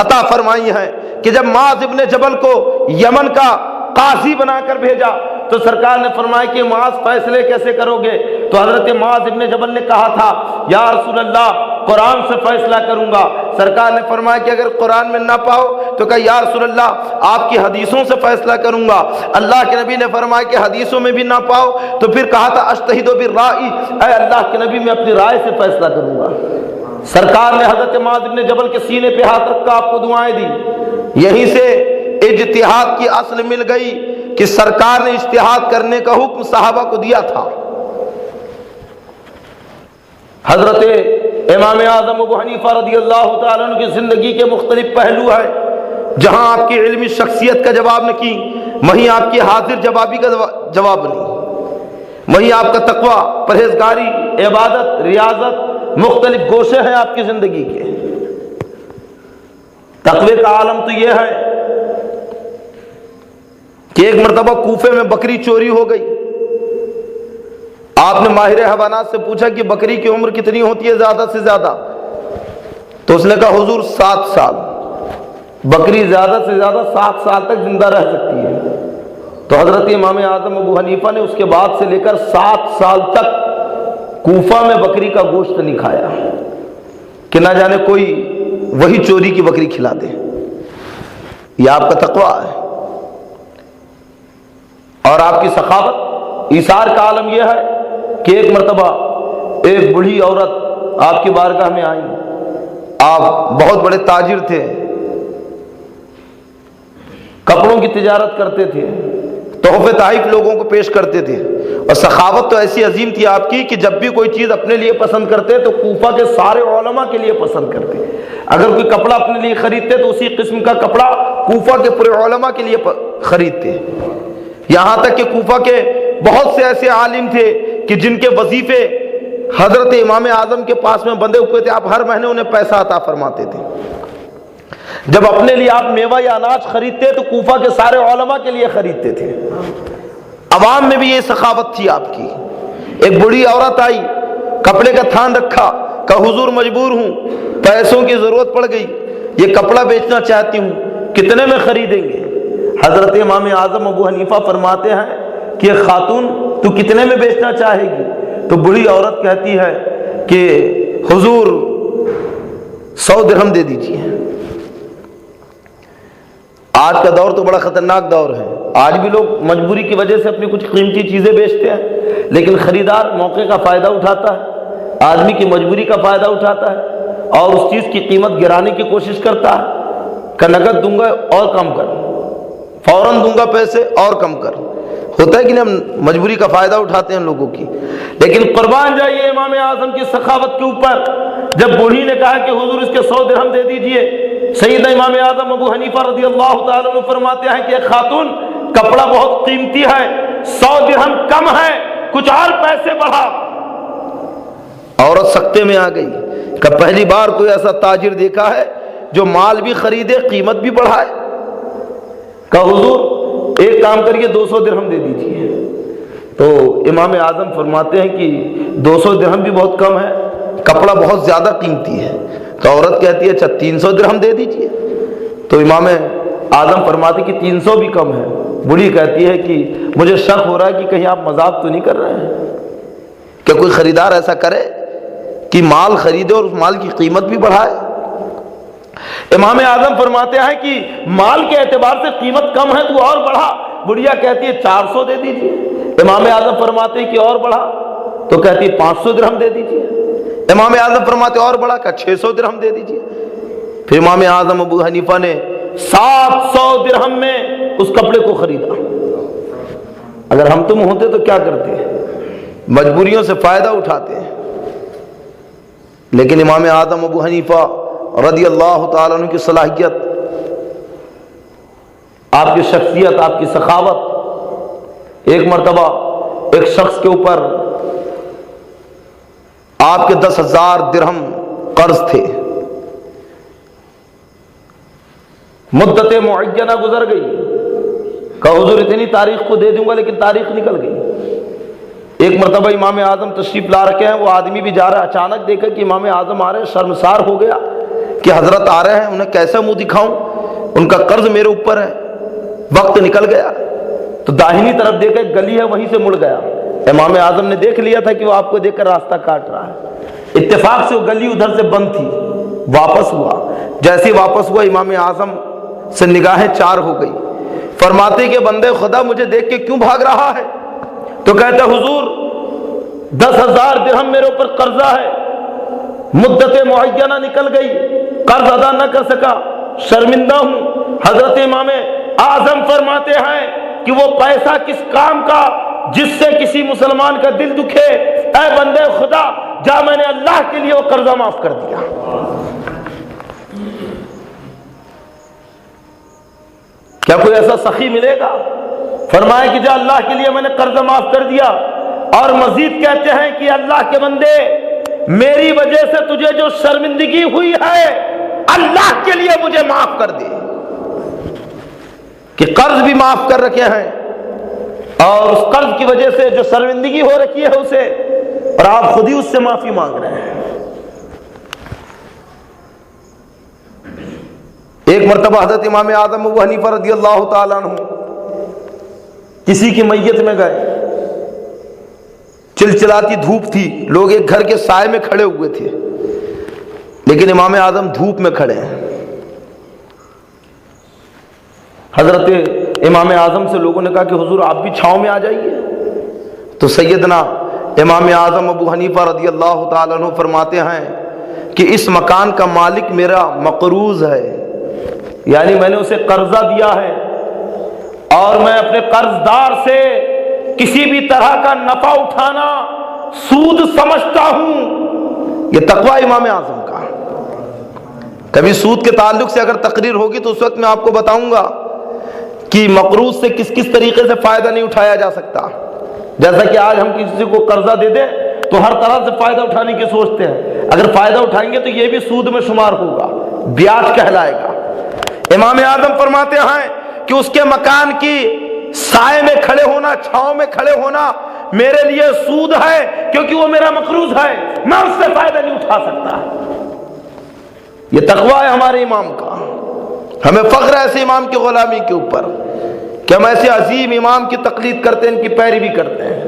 عطا فرمائی ہے کہ جب معاذ ابن جبل کو یمن کا قاضی بنا کر بھیجا تو سرکار نے فرمایا کہ معاذ فیصلے کیسے کرو گے؟ تو حضرت معاذ ابن جبل نے کہا تھا یا رسول اللہ قرآن سے فیصلہ کروں گا۔ سرکار نے فرمایا کہ اگر قرآن میں نہ پاؤ تو کہا یا رسول اللہ آپ کی حدیثوں سے فیصلہ کروں گا۔ اللہ کے نبی نے فرمایا کہ حدیثوں میں بھی نہ پاؤ تو پھر کہا تھا اجتہد بالرأی، اے اللہ کے نبی میں اپنی رائے سے فیصلہ کروں گا۔ سرکار نے حضرت معاذ ابن جبل کے سینے پہ ہاتھ رکھا، آپ کو دعائیں دی۔ یہیں سے اجتہاد کی اصل مل گئی کہ سرکار نے اجتہاد کرنے کا حکم صحابہ کو دیا تھا۔ حضرت امام اعظم ابو حنیفہ رضی اللہ تعالیٰ عنہ کی زندگی کے مختلف پہلو ہیں، جہاں آپ کی علمی شخصیت کا جواب نہ کی، وہیں آپ کی حاضر جوابی کا جواب نہیں، وہیں آپ کا تقوی، پرہیزگاری، عبادت، ریاضت، مختلف گوشے ہیں آپ کی زندگی کے۔ تقوی کا عالم تو یہ ہے کہ ایک مرتبہ کوفے میں بکری چوری ہو گئی۔ آپ نے ماہر حیوانات سے پوچھا کہ بکری کی عمر کتنی ہوتی ہے زیادہ سے زیادہ؟ تو اس نے کہا حضور 7 سال۔ بکری زیادہ سے زیادہ 7 سال تک زندہ رہ سکتی ہے۔ تو حضرت امام اعظم ابو حنیفہ نے اس کے بعد سے لے کر 7 سال تک کوفہ میں بکری کا گوشت نہیں کھایا کہ نہ جانے کوئی وہی چوری کی بکری کھلا دے۔ یہ آپ کا تقویٰ ہے اور آپ کی سخاوت۔ ایثار کا عالم یہ ہے کہ ایک مرتبہ ایک بوڑھی عورت آپ کی بارگاہ میں آئی، آپ بہت بڑے تاجر تھے، کپڑوں کی تجارت کرتے تھے، تحفے تحائف لوگوں کو پیش کرتے تھے، اور سخاوت تو ایسی عظیم تھی آپ کی کہ جب بھی کوئی چیز اپنے لیے پسند کرتے تو کوفہ کے سارے علماء کے لیے پسند کرتے۔ اگر کوئی کپڑا اپنے لیے خریدتے تو اسی قسم کا کپڑا کوفہ کے پورے علماء کے لیے خریدتے۔ یہاں تک کہ کوفہ کے بہت سے ایسے عالم تھے کہ جن کے وظیفے حضرت امام اعظم کے پاس میں بندے ہوئے تھے، آپ ہر مہینے انہیں پیسہ عطا فرماتے تھے۔ جب اپنے لیے آپ میوہ یا اناج خریدتے تو کوفہ کے سارے علماء کے لیے خریدتے تھے۔ عوام میں بھی یہ سخاوت تھی آپ کی۔ ایک بڑی عورت آئی، کپڑے کا تھان رکھا، کہا حضور مجبور ہوں، پیسوں کی ضرورت پڑ گئی، یہ کپڑا بیچنا چاہتی ہوں، کتنے میں خریدیں گے؟ حضرت امام اعظم ابو حنیفہ فرماتے ہیں کہ خاتون تو کتنے میں بیچنا چاہے گی؟ تو بڑی عورت کہتی ہے کہ حضور 100 درہم دے دیجیے۔ آج کا دور تو بڑا خطرناک دور ہے، آج بھی لوگ مجبوری کی وجہ سے اپنی کچھ قیمتی چیزیں بیچتے ہیں، لیکن خریدار موقع کا فائدہ اٹھاتا ہے، آدمی کی مجبوری کا فائدہ اٹھاتا ہے اور اس چیز کی قیمت گرانے کی کوشش کرتا ہے۔ کہ نقد دوں گا اور کم کر، فوراً دوں گا پیسے اور کم کر. ہوتا ہے کہ نہیں، ہم مجبوری کا فائدہ اٹھاتے ہیں لوگوں کی. لیکن قربان جائیے امام اعظم کی سخاوت کے اوپر. جب بوڑھی نے کہا کہ حضور اس کے 100 درہم دے دیجئے، سیدنا امام اعظم ابو حنیفہ رضی اللہ تعالیٰ عنہ فرماتے ہیں کہ ایک خاتون کپڑا بہت قیمتی ہے، 100 درہم کم ہے، کچھ اور پیسے بڑھا. عورت سکتے میں آ گئی کہ پہلی بار کوئی ایسا تاجر دیکھا ہے جو مال بھی خریدے قیمت بھی بڑھائے. کہ حضور ایک کام کریے 200 درہم دے دیجیے. تو امام اعظم فرماتے ہیں کہ 200 درہم بھی بہت کم ہے، کپڑا بہت زیادہ قیمتی ہے. تو عورت کہتی ہے اچھا 300 درہم دے دیجیے. تو امام اعظم فرماتے کہ 300 بھی کم ہے. بوڑھی کہتی ہے کہ مجھے شک ہو رہا ہے کہ کہیں آپ مذاق تو نہیں کر رہے ہیں، کہ کوئی خریدار ایسا کرے کہ مال خریدے اور اس مال کی قیمت بھی بڑھائے. امام اعظم فرماتے ہیں کہ مال کے اعتبار سے قیمت کم ہے تو اور بڑھا. بڑھیا کہتی ہے 400 دے دیجیے. امام اعظم فرماتے ہیں کہ اور بڑھا. تو کہتی ہے 500 درہم دے دیجیے. امام اعظم فرماتے اور بڑھا کہ 600 درہم دے دیجیے. پھر امام اعظم ابو حنیفہ نے 700 درہم میں اس کپڑے کو خریدا. اگر ہم تم ہوتے تو کیا کرتے؟ مجبوریوں سے فائدہ اٹھاتے ہیں. لیکن امام اعظم ابو حنیفہ رضی اللہ تعالیٰ عنہ کی صلاحیت، آپ کی شخصیت، آپ کی سخاوت. ایک مرتبہ ایک شخص کے اوپر آپ کے 10,000 درہم قرض تھے. مدت معینہ گزر گئی کہ حضور اتنی تاریخ کو دے دوں گا، لیکن تاریخ نکل گئی. ایک مرتبہ امام اعظم تشریف لا رکھے ہیں، وہ آدمی بھی جا رہا ہے. اچانک دیکھا کہ امام اعظم آ رہے ہیں، شرمسار ہو گیا کہ حضرت آ رہے ہیں، انہیں کیسا منہ دکھاؤں، ان کا قرض میرے اوپر ہے. وقت نکل گیا تو داہنی طرف دیکھا ایک گلی ہے، وہیں سے مڑ گیا. امام اعظم نے دیکھ لیا تھا کہ وہ آپ کو دیکھ کر راستہ کاٹ رہا ہے. اتفاق سے وہ گلی ادھر سے بند تھی. واپس ہوا، جیسے ہی واپس ہوا امام اعظم سے نگاہیں چار ہو گئی. فرماتے کہ بندے خدا مجھے دیکھ کے کیوں بھاگ رہا ہے؟ تو کہتا حضور 10,000 درہم میرے اوپر قرضہ ہے، مدت معینہ نکل گئی، قرض ادا نہ کر سکا، شرمندہ ہوں. حضرت امام اعظم فرماتے ہیں کہ وہ پیسہ کس کام کا جس سے کسی مسلمان کا دل دکھے؟ اے بندے خدا جا، میں نے اللہ کے لیے وہ قرضہ معاف کر دیا. کیا کوئی ایسا سخی ملے گا؟ فرمایا کہ جا اللہ کے لیے میں نے قرضہ معاف کر دیا. اور مزید کہتے ہیں کہ اللہ کے بندے میری وجہ سے تجھے جو شرمندگی ہوئی ہے اللہ کے لیے مجھے معاف کر دے. کہ قرض بھی معاف کر رکھے ہیں اور اس قرض کی وجہ سے جو شرمندگی ہو رکھی ہے اسے، اور آپ خود ہی اس سے معافی مانگ رہے ہیں. ایک مرتبہ حضرت امام اعظم ابو حنیفہ رضی اللہ تعالیٰ عنہ کسی کی میت میں گئے. چلچلاتی دھوپ تھی، لوگ ایک گھر کے سائے میں کھڑے ہوئے تھے، لیکن امام اعظم دھوپ میں کھڑے ہیں. حضرت امام اعظم سے لوگوں نے کہا کہ حضور آپ بھی چھاؤں میں آ جائیے. تو سیدنا امام اعظم ابو حنیفہ رضی اللہ تعالیٰ عنہ فرماتے ہیں کہ اس مکان کا مالک میرا مقروض ہے، یعنی میں نے اسے قرضہ دیا ہے اور میں اپنے قرض دار سے کسی بھی طرح کا نفع اٹھانا سود سمجھتا ہوں. یہ تقوی امام اعظم کا. کبھی سود کے تعلق سے اگر تقریر ہوگی تو اس وقت میں آپ کو بتاؤں گا کہ مقروض سے کس کس طریقے سے فائدہ نہیں اٹھایا جا سکتا. جیسا کہ آج ہم کسی کو قرضہ دے دیں تو ہر طرح سے فائدہ اٹھانے کی سوچتے ہیں. اگر فائدہ اٹھائیں گے تو یہ بھی سود میں شمار ہوگا، بیاج کہلائے گا. امام اعظم فرماتے ہیں کہ اس کے مکان کی سائے میں کھڑے ہونا، چھاؤں میں کھڑے ہونا میرے لیے سود ہے، کیونکہ وہ میرا مقروض ہے، میں اس سے فائدہ نہیں اٹھا سکتا. یہ تقوی ہے ہمارے امام کا. ہمیں فخر ہے ایسے امام کی غلامی کے اوپر کہ ہم ایسے عظیم امام کی تقلید کرتے ہیں، ان کی پیروی کرتے ہیں.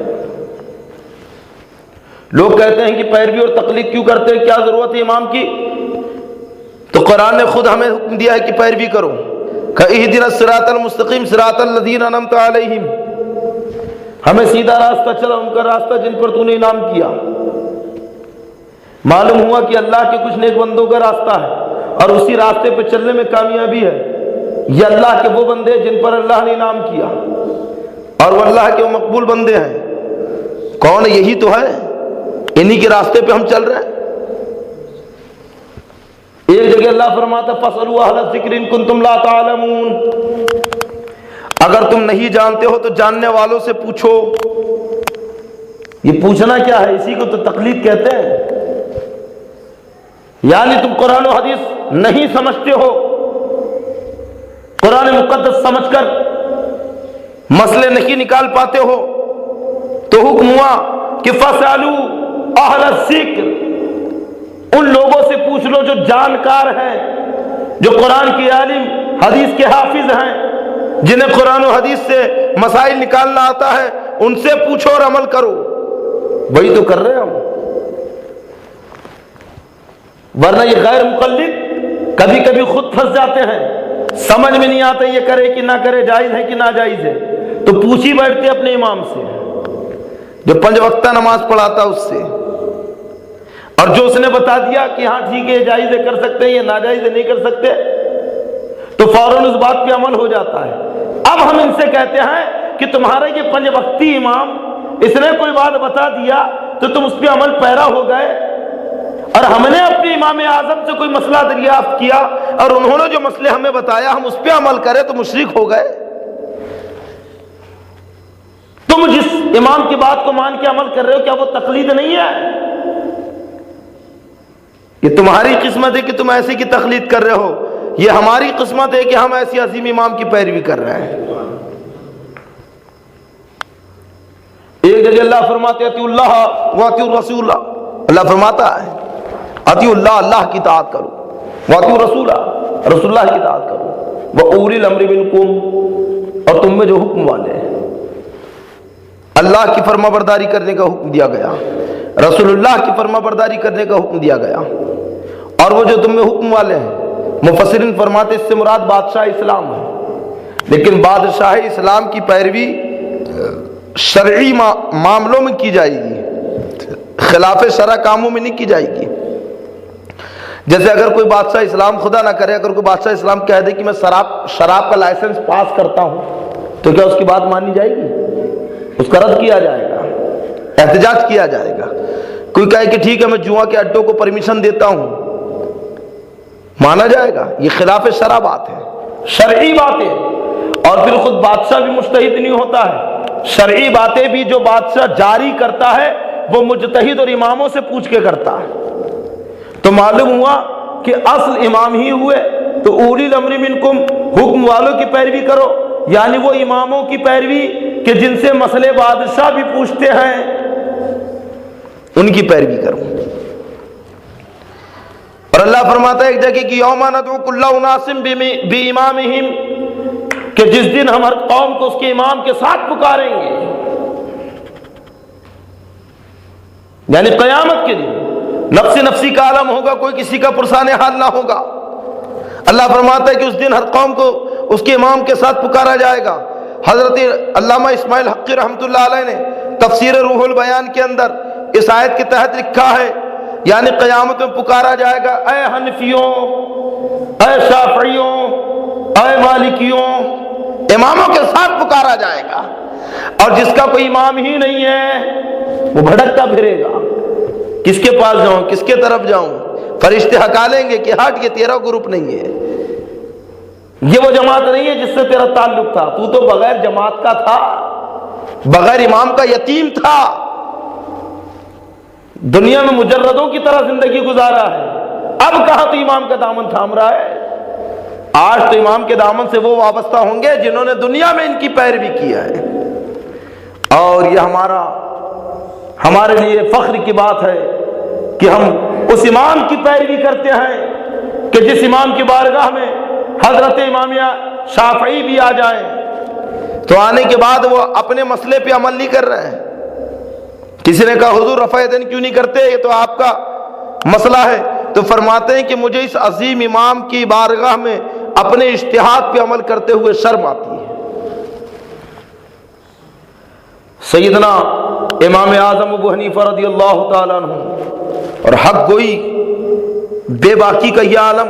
لوگ کہتے ہیں کہ پیروی اور تقلید کیوں کرتے ہیں، کیا ضرورت ہے امام کی؟ تو قرآن نے خود ہمیں حکم دیا ہے کہ پیروی کرو. کہ اہدنا الصراط المستقیم صراط الذین انعمت علیہم، ہمیں سیدھا راستہ چلا، ان کا راستہ جن پر تو نے انعام کیا. معلوم ہوا کہ اللہ کے کچھ نیک بندوں کا راستہ ہے اور اسی راستے پہ چلنے میں کامیابی ہے۔ یہ اللہ کے وہ بندے جن پر اللہ نے انعام کیا، اور وہ اللہ کے وہ مقبول بندے ہیں۔ کون ہے؟ یہی تو ہے، انہی کے راستے پہ ہم چل رہے ہیں۔ ایک جگہ اللہ فرماتا فَاسْأَلُوا أَهْلَ الذِّكْرِ إِن كُنتُمْ لَا تَعْلَمُونَ، اگر تم نہیں جانتے ہو تو جاننے والوں سے پوچھو۔ یہ پوچھنا کیا ہے؟ اسی کو تو تقلید کہتے ہیں۔ یعنی تم قرآن و حدیث نہیں سمجھتے ہو، قرآن مقدس سمجھ کر مسئلے نہیں نکال پاتے ہو، تو حکم ہوا کہ فَاسْأَلُوا أَهْلَ الذِّكْرِ، ان لوگوں سے پوچھ لو جو جانکار ہیں، جو قرآن کے عالم، حدیث کے حافظ ہیں، جنہیں قرآن و حدیث سے مسائل نکالنا آتا ہے، ان سے پوچھو اور عمل کرو۔ وہی تو کر رہے ہم، ورنہ یہ غیر مقلد کبھی کبھی خود پھنس جاتے ہیں، سمجھ میں نہیں آتا یہ کرے کہ نہ کرے، جائز ہے کہ ناجائز ہے، تو پوچھ ہی بیٹھتے اپنے امام سے جو 5 وقتہ نماز پڑھاتا اس سے، اور جو اس نے بتا دیا کہ ہاں ٹھیک ہے جائز ہے کر سکتے ہیں، یہ ناجائز ہے نہیں کر سکتے، تو فوراً اس بات پہ عمل ہو جاتا ہے۔ اب ہم ان سے کہتے ہیں کہ تمہارا یہ 5 وقتی امام، اس نے کوئی بات بتا دیا تو تم اس پہ عمل پیرا ہو گئے، اور ہم نے اپنے امام اعظم سے کوئی مسئلہ دریافت کیا اور انہوں نے جو مسئلے ہمیں بتایا ہم اس پہ عمل کرے تو مشرک ہو گئے۔ تم جس امام کی بات کو مان کے عمل کر رہے ہو، کیا وہ تقلید نہیں ہے؟ یہ تمہاری قسمت ہے کہ تم ایسے کی تقلید کر رہے ہو، یہ ہماری قسمت ہے کہ ہم ایسی عظیم امام کی پیروی کر رہے ہیں۔ ایک جگہ اللہ فرماتے اطیعوا اللہ واطیعوا الرسول، اللہ فرماتا ہے اطیعوا اللہ، اللہ کی اطاعت کرو، واطیعوا الرسول، رسول اللہ کی اطاعت کرو، واولی الامر منکم، اور تم میں جو حکم والے ہیں۔ اللہ کی فرما برداری کرنے کا حکم دیا گیا، رسول اللہ کی فرما برداری کرنے کا حکم دیا گیا، اور وہ جو تم میں حکم والے ہیں، مفسرین فرماتے اس سے مراد بادشاہ اسلام ہے، لیکن بادشاہ اسلام کی پیروی شرعی معاملوں میں کی جائے گی، خلاف شرع کاموں میں نہیں کی جائے گی۔ جیسے اگر کوئی بادشاہ اسلام، خدا نہ کرے اگر کوئی بادشاہ اسلام کہہ دے کہ میں شراب کا لائسنس پاس کرتا ہوں، تو کیا اس کی بات مانی جائے گی؟ اس کا رد کیا جائے گا، احتجاج کیا جائے گا۔ کوئی کہے کہ ٹھیک ہے میں جوا کے اڈوں کو پرمیشن دیتا ہوں، مانا جائے گا؟ یہ خلاف شرع بات ہے، شرعی باتیں، اور پھر خود بادشاہ بھی مجتہد نہیں ہوتا ہے، شرعی باتیں بھی جو بادشاہ جاری کرتا ہے وہ مجتہد اور اماموں سے پوچھ کے کرتا ہے۔ تو معلوم ہوا کہ اصل امام ہی ہوئے، تو اولی الامر منکم، حکم والوں کی پیروی کرو، یعنی وہ اماموں کی پیروی کہ جن سے مسئلے بادشاہ بھی پوچھتے ہیں، ان کی پیروی کرو۔ اور اللہ فرماتا ہے ایک جگہ کہ یوم ندعو کل اناس بامامہم، کہ جس دن ہم ہر قوم کو اس کے امام کے ساتھ پکاریں گے، یعنی قیامت کے دن نفسی نفسی کا عالم ہوگا، کوئی کسی کا پرسان حال نہ ہوگا۔ اللہ فرماتا ہے کہ اس دن ہر قوم کو اس کے امام کے ساتھ پکارا جائے گا۔ حضرت علامہ اسماعیل حقی رحمۃ اللہ علیہ نے تفسیر روح البیان کے اندر اس آیت کے تحت لکھا ہے، یعنی قیامت میں پکارا جائے گا اے حنفیوں، اے شافعیوں، اے مالکیوں، اماموں کے ساتھ پکارا جائے گا، اور جس کا کوئی امام ہی نہیں ہے وہ بھٹکتا پھرے گا، کس کے پاس جاؤں، کس کے طرف جاؤں؟ فرشتے ہکالیں گے کہ ہٹ، یہ تیرا گروپ نہیں ہے، یہ وہ جماعت نہیں ہے جس سے تیرا تعلق تھا، تو بغیر جماعت کا تھا، بغیر امام کا یتیم تھا، دنیا میں مجردوں کی طرح زندگی گزارا ہے، اب کہاں تو امام کا دامن تھام رہا ہے؟ آج تو امام کے دامن سے وہ وابستہ ہوں گے جنہوں نے دنیا میں ان کی پیروی کیا ہے، اور یہ ہمارے لیے فخر کی بات ہے کہ ہم اس امام کی پیروی کرتے ہیں کہ جس امام کی بارگاہ میں حضرت امامیہ شافعی بھی آ جائیں تو آنے کے بعد وہ اپنے مسئلے پہ عمل نہیں کر رہے ہیں۔ کسی نے کہا حضور رفع دین کیوں نہیں کرتے، یہ تو آپ کا مسئلہ ہے، تو فرماتے ہیں کہ مجھے اس عظیم امام کی بارگاہ میں اپنے اجتہاد پہ عمل کرتے ہوئے شرم آتی ہے۔ سیدنا امام اعظم ابو حنیفہ رضی اللہ تعالیٰ عنہ اور حق گوئی بے باکی کا یہ عالم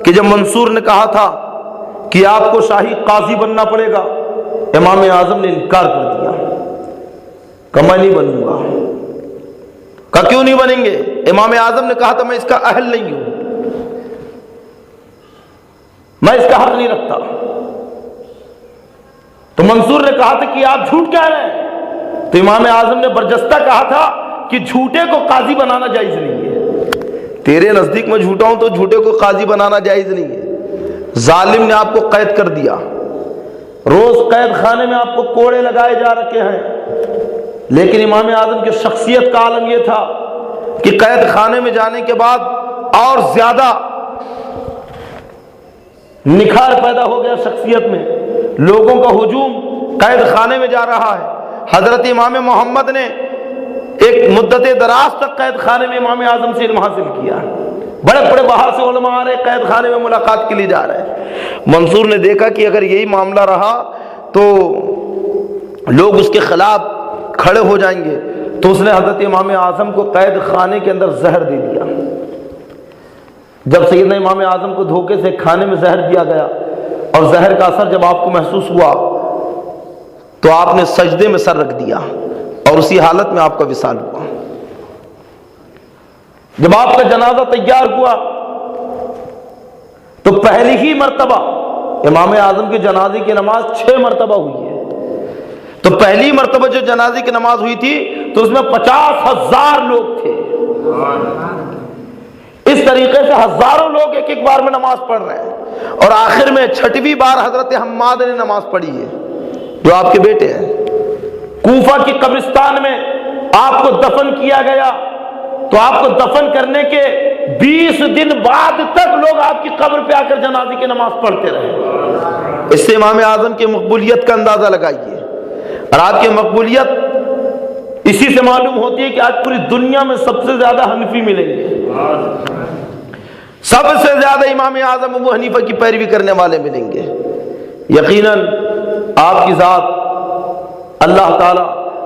کہ جب منصور نے کہا تھا کہ آپ کو شاہی قاضی بننا پڑے گا، امام اعظم نے انکار کر دیا، کہ میں نہیں بنوں گا۔ کہا کیوں نہیں بنیں گے؟ امام اعظم نے کہا تھا میں اس کا اہل نہیں ہوں، میں اس کا حق نہیں رکھتا۔ تو منصور نے کہا تھا کہ آپ جھوٹ کہہ رہے ہیں، تو امام اعظم نے برجستہ کہا تھا کہ جھوٹے کو قاضی بنانا جائز نہیں ہے۔ تیرے نزدیک میں جھوٹا ہوں تو جھوٹے کو قاضی بنانا جائز نہیں ہے۔ ظالم نے آپ کو قید کر دیا، روز قید خانے میں آپ کو کوڑے لگائے جا رکھے ہیں، لیکن امام اعظم کی شخصیت کا عالم یہ تھا کہ قید خانے میں جانے کے بعد اور زیادہ نکھار پیدا ہو گیا شخصیت میں، لوگوں کا ہجوم قید خانے میں جا رہا ہے۔ حضرت امام محمد نے ایک مدت دراز تک قید خانے میں امام اعظم سے علم حاصل کیا، بڑے بڑے باہر سے علماء آ رہے قید خانے میں ملاقات کے لیے جا رہے ہیں۔ منصور نے دیکھا کہ اگر یہی معاملہ رہا تو لوگ اس کے خلاف کھڑے ہو جائیں گے، تو اس نے حضرت امام اعظم کو قید خانے کے اندر زہر دے دیا۔ جب سیدنا امام اعظم کو دھوکے سے کھانے میں زہر دیا گیا اور زہر کا اثر جب آپ کو محسوس ہوا تو آپ نے سجدے میں سر رکھ دیا اور اسی حالت میں آپ کا وصال ہوا۔ جب آپ کا جنازہ تیار ہوا تو پہلی ہی مرتبہ امام اعظم کے جنازے کی نماز 6 مرتبہ ہوئی ہے، تو پہلی مرتبہ جو جنازے کی نماز ہوئی تھی تو اس میں 50,000 لوگ تھے۔ اس طریقے سے ہزاروں لوگ ایک ایک بار میں نماز پڑھ رہے ہیں، اور آخر میں 6ویں بار حضرت حماد نے نماز پڑھی ہے جو آپ کے بیٹے ہیں۔ کوفہ کی قبرستان میں آپ کو دفن کیا گیا، تو آپ کو دفن کرنے کے 20 دن بعد تک لوگ آپ کی قبر پہ آ کر جنازے کی نماز پڑھتے رہے۔ اس سے امام اعظم کی مقبولیت کا اندازہ لگائیے، اور آپ کی مقبولیت اسی سے معلوم ہوتی ہے کہ آج پوری دنیا میں سب سے زیادہ حنفی ملیں گے، سب سے زیادہ امام اعظم ابو حنیفہ کی پیروی کرنے والے ملیں گے۔ یقیناً آپ کی ذات اللہ تعالی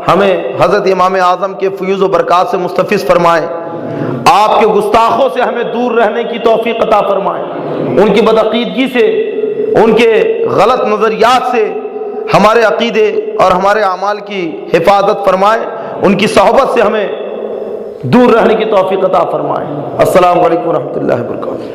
ہمیں حضرت امام اعظم کے فیوز و برکات سے مستفیض فرمائے، آپ کے گستاخوں سے ہمیں دور رہنے کی توفیق عطا فرمائے، ان کی بدعقیدگی سے، ان کے غلط نظریات سے ہمارے عقیدے اور ہمارے اعمال کی حفاظت فرمائے، ان کی صحبت سے ہمیں دور رہنے کی توفیق عطا فرمائے۔ السلام علیکم ورحمۃ اللہ وبرکاتہ۔